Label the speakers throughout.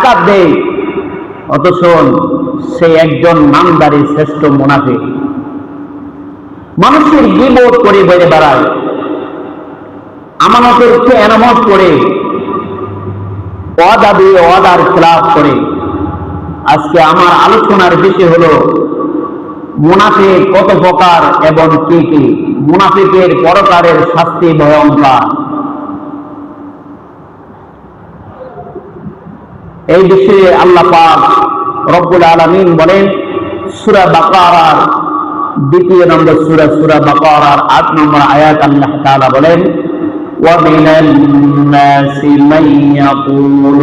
Speaker 1: জাকাত দেয়, অথচ সে একজন নামদারি শ্রেষ্ঠ মুনাফিক। মানুষের গীবত করে বেড়ে বেড়ায়, আমানতের খেয়ানত করে, ওয়াদা দিয়ে ওয়াদার খেলাফ করে। আজকে আমার আলোচনার বিষয় হলো মুনাফিক কত প্রকার এবং কি কি, মুনাফিকের পরকারের শাস্তি ভয়ঙ্কর। এই বিষয়ে আল্লাহ পাক রব্বুল আলামিন বলেন সূরা বাকারার 2 নম্বর সূরা বাকারার 8 নম্বর আয়াত আল্লাহ তাআলা বলেন وَمِنَ النَّاسِ مَن يَقُولُ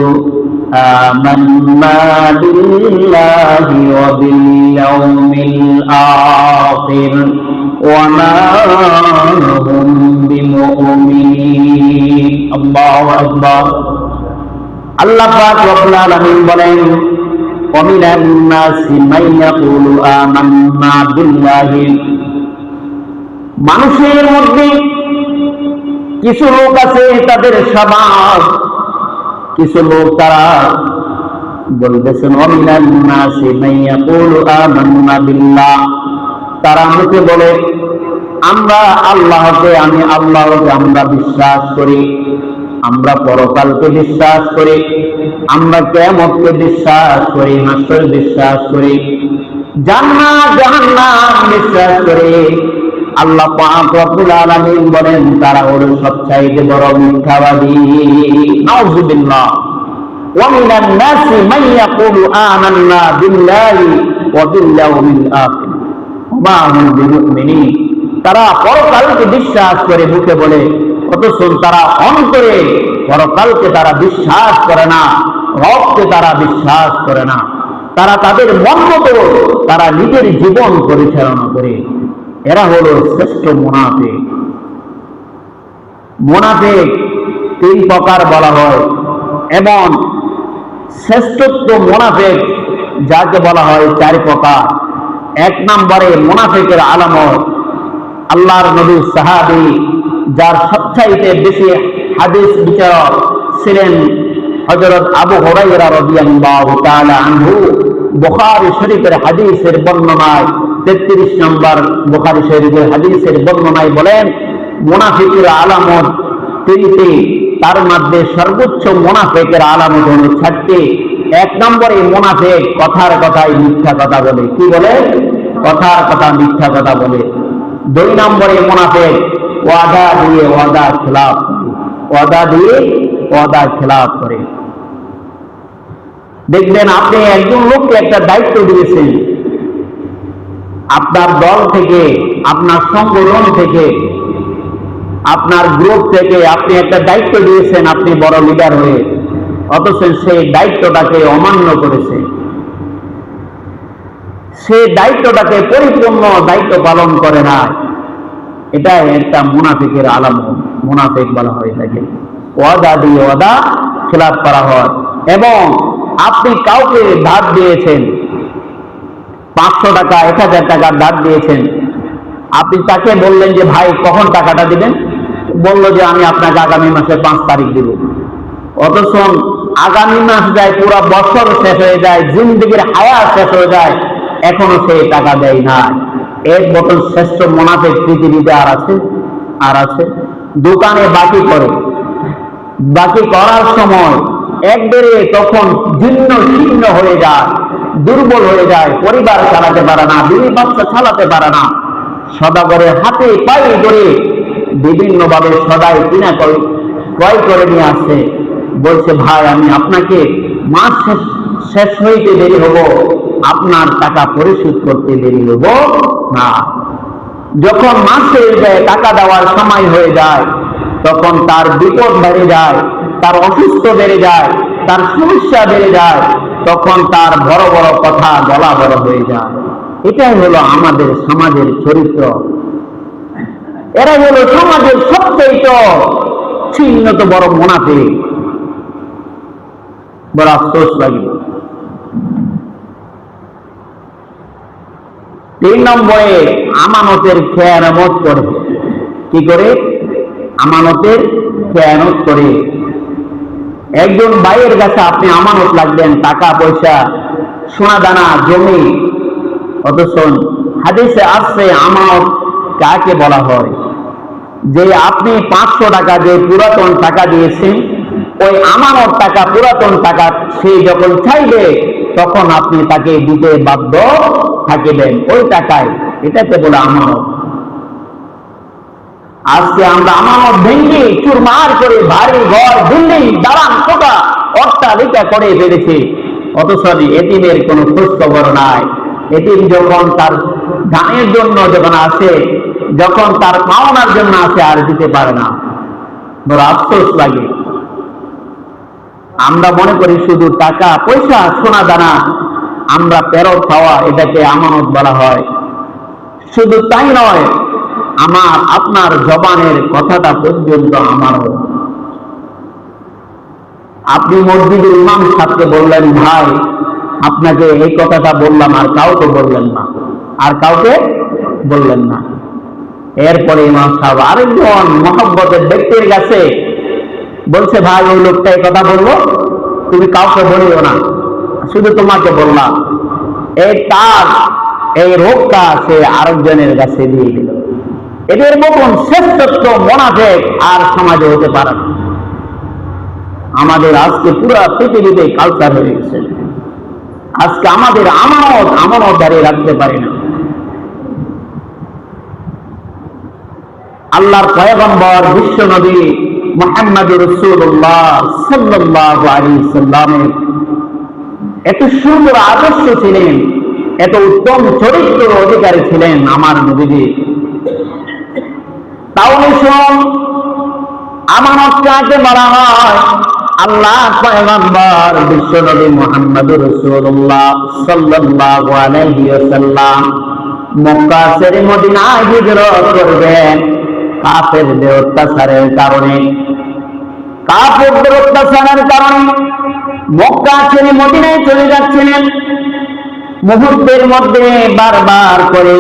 Speaker 1: آمَنَّا بِاللَّهِ وَبِالْيَوْمِ الْآخِرِ وَمَا هُمْ بِمُؤْمِنِينَ আল্লাহু আকবার। আল্লাহ পাক রব্বুল আলামিন বলেন وَمِنَ النَّاسِ مَن يَقُولُ آمَنَّا بِاللَّهِ, মানুষের মধ্যে কিছু লোক আছে, তাদের স্বভাব, কিছু লোক তারা বলতেছেন وَمِنَ النَّاسِ مَن يَقُولُ آمَنَّا بِاللَّهِ, তারা মুখে বলে আমরা আল্লাহকে, আমি আল্লাহকে আমরা বিশ্বাস করি, আমরা পরকালকে বিশ্বাস করি, আমরা কিয়ামতকে বিশ্বাস করি, হাসর বিশ্বাস করি, জান্নাত জাহান্নাম বিশ্বাস করি। আল্লাহ পাক রব্বুল আলামিন বলেন তারা হলো সবচাইতে বড় মিথ্যাবাদী। নাউযুবিল্লাহ। ওয়া মিনান নাসি মান ইয়াকুলু আমান্না বিল্লাহি ওয়া বিল ইয়াউমিল আখির ওয়া মা হুম বিমুমিনিন, তারা পরকালকে বিশ্বাস করে মুখে বলে, অথচ তারা অন্তরে পরকালকে তারা বিশ্বাস করে না, রবকে তারা বিশ্বাস করে না। তারা তাদের মন মতো তারা নিজের জীবন পরিচালনা করে। এরা হলো শ্রেষ্ঠ মুনাফিক। মুনাফিক 3 প্রকার বলা হয় এবং শ্রেষ্ঠত্ব মুনাফিক যাকে বলা হয় 4 প্রকার। 1 নম্বরে মুনাফিকের আলামত, আল্লাহর নবী সাহাবী যার সবচাইতে বেশি হাদিস বিচারক ছিলেন হযরত আবু হুরায়রা রাদিয়াল্লাহু তাআলা আনহু, বুখারী শরীফের হাদিসের বর্ণনায় 33 নম্বর বুখারী শরীফের হাদিসের বর্ণনায় বলেন মুনাফিকের আলামত 3টি, তার মধ্যে সর্বোচ্চ মুনাফিকের আলামত হলো 4টি। 1 নম্বরে মুনাফিক কথার কথায় মিথ্যা কথা বলে। কি বলে? কথার কথা মিথ্যা কথা বলে। 2 নম্বরে মুনাফিক ওয়াদা দিয়ে ওয়াদা খেলাফ করে, ওয়াদা দিয়ে ওয়াদা খেলাফ করে। দেখবেন আপনি একজন লোককে একটা দায়িত্ব দিয়েছেন, আপনার দল থেকে, আপনার সংগঠন থেকে, আপনার গ্রুপ থেকে আপনি একটা দায়িত্ব দিয়েছেন, আপনি বড় লিডার হয়ে, অথচ সেই দায়িত্বটাকে অমান্য করেছে, সে দায়িত্বটাকে পরিপূর্ণ দায়িত্ব পালন করে না। এটা একটা মুনাফিকের আলামত, মুনাফিক বলা হয় থাকে। ওয়াদা দিয়ে ওয়াদা খেলাফ করা হয়। এবং আপনি কাউকে ধার দিয়েছেন, 500 টাকা 1000 টাকার ধার দিয়েছেন, আপনি তাকে বললেন যে ভাই কখন টাকাটা দিবেন, বললো যে আমি আপনাকে আগামী মাসের 5 তারিখ দিব। অথচ আগামী মাস যায়, পুরো বছর শেষ হয়ে যায়, জিন্দেগির হায়াত শেষ হয়ে যায়, এখনো সে টাকা দেয় না। এর মতন শ্রেষ্ঠ মুনাফিক পৃথিবীতে আর আছে? আর আছে? দোকানে বাকি করে, বাকি করার সময় একবারে তখন জীর্ণ শীর্ণ হয়ে যায়, দুর্বল হয়ে যায়, পরিবার চালাতে পারে না, বিবি বাচ্চা চালাতে পারে না, সদাগরের হাতে পায়ে ধরে বিভিন্ন ভাবে সদাই কিনা ক্রয় করে নিয়ে আসছে, বলছে ভাই আমি আপনাকে মাস শেষ হইতে দেরি হবো, আপনার টাকা পরিশোধ করতে দেরি হবো না। যখন মাস শেষ যায়, টাকা দেওয়ার সময় হয়ে যায়, তখন তার বিপদ বেড়ে যায়, তার অসুস্থ বেড়ে যায়, তার সমস্যা বেড়ে যায়, তখন তার বড় বড় কথা বলা বড় হয়ে যায়। এটাই হলো আমাদের সমাজের চরিত্র। এরা হলো সমাজের সবচেয়ে চিহ্নিত বড় মুনাফিক। বড় আফসোস লাগে। 3 নম্বরে আমানতের খেয়ানত করে। কি করে? আমানতের খেয়ানত করে। একজন ভাইয়ের কাছে আপনি আমানত রাখবেন, টাকা পয়সা, সোনা দানা, জমি, অথচ হাদিসে আসছে আমানত কাকে বলা হয়? যে আপনি 500 টাকা যে পুরাতন টাকা দিয়েছেন, ওই আমানত টাকা, পুরাতন টাকা সে যখন চাইবে তখন আপনি তাকে দিতে বাধ্য থাকিবেন ওই টাকায়। এটাকে বলে আমানত। আজকে আমরা আমানত ভেঙে চুরমার করে বাড়ি ঘর, বিল্ডিং, দালান কোঠা, অট্টালিকা করে ফেলেছি, অথচ এতিমের কোনো খোঁজ খবর নাই। এতিম যখন তার গানের জন্য যখন আসে, যখন তার পাওনার জন্য আসে, আর দিতে পারে না, বড় আফসোস লাগে। আমরা মনে করি শুধু টাকা পয়সা, সোনা দানা আমরা ফেরত খাওয়া, এটাকে আমানত বলা হয়। শুধু তাই নয়, আমার আপনার জবানের কথাটা পর্যন্ত আমারও। আপনি মসজিদের ইমাম সাহেবকে বললেন, ভাই আপনাকে এই কথাটা বললাম, আর কাউকে বললেন না, আর কাউকে বললেন না। এরপরে ইমাম সাহেব আরেকজন মহব্বতের ব্যক্তির কাছে বলছে, ভাই ওই লোকটা এই কথা বললো, তুমি কাউকে বলিও না, শুধু তোমাকে বললাম। এই তার এই রোগটা সে আরেকজনের কাছে দিয়ে দিল। এদের মতন শ্রেষ্ঠত্ব মুনাফিক আর সমাজে হতে পারে না। আমাদের আজকে পুরো পৃথিবীতে কালচার হয়ে গেছে। আজকে আমাদের আমানত দাঁড়িয়ে রাখতে পারি না। আল্লাহর পয়গম্বর বিশ্ব নবী মুহাম্মদুর রাসূলুল্লাহ সাল্লাল্লাহু আলাইহি সাল্লামের এত সুন্দর আদর্শ ছিলেন, এত উত্তম চরিত্রের অধিকারী ছিলেন আমার নবীজি। তাহলে শোন, আমানত কাকে বলা হয়? আল্লাহ পয়গম্বর বিশ্ব নবী মুহাম্মদুর রাসূলুল্লাহ সাল্লাল্লাহু আলাইহি ওয়াসাল্লাম মক্কা ছেড়ে মদিনায় হিজরত করবেন কাফেরদের অত্যাচারের কারণে। কাফেরদের অত্যাচারের কারণে মক্কা ছেড়ে মদিনায় চলে যাচ্ছিলেন। মুহূর্তের মধ্যে বারবার করে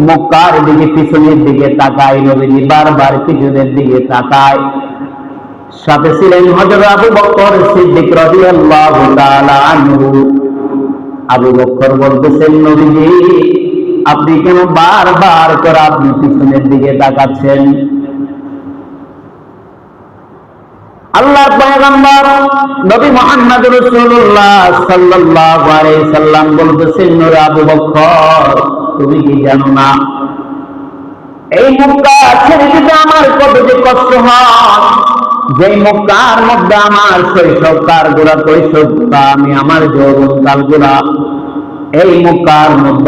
Speaker 1: মক্কার দিকে, পিছনের দিকে তাকায় নবীজি, বারবার পিছনের দিকে তাকায়। সাথে ছিলেন হযরত আবু বকর সিদ্দিক রাদিয়াল্লাহু তাআলা আনহু। আবু বকর বলতেছেন, নবীজি আপনি কেন বারবার করে আপনি পিছনের দিকে তাকাচ্ছেন? আল্লাহর পয়গম্বর নবী মুহাম্মদ রাসূলুল্লাহ সাল্লাল্লাহু আলাইহি সাল্লাম বলতেছেন, নূরে আবু বকর তুমি কি জানো না এই মক্কা ছেড়ে দিতে আমার কত যে কষ্ট হয়? যে মক্কার মধ্যে আমার শৈশব কালগুলা, কৈশোরটা, আমি আমার যৌবন কালগুলা এই মক্কার মধ্যে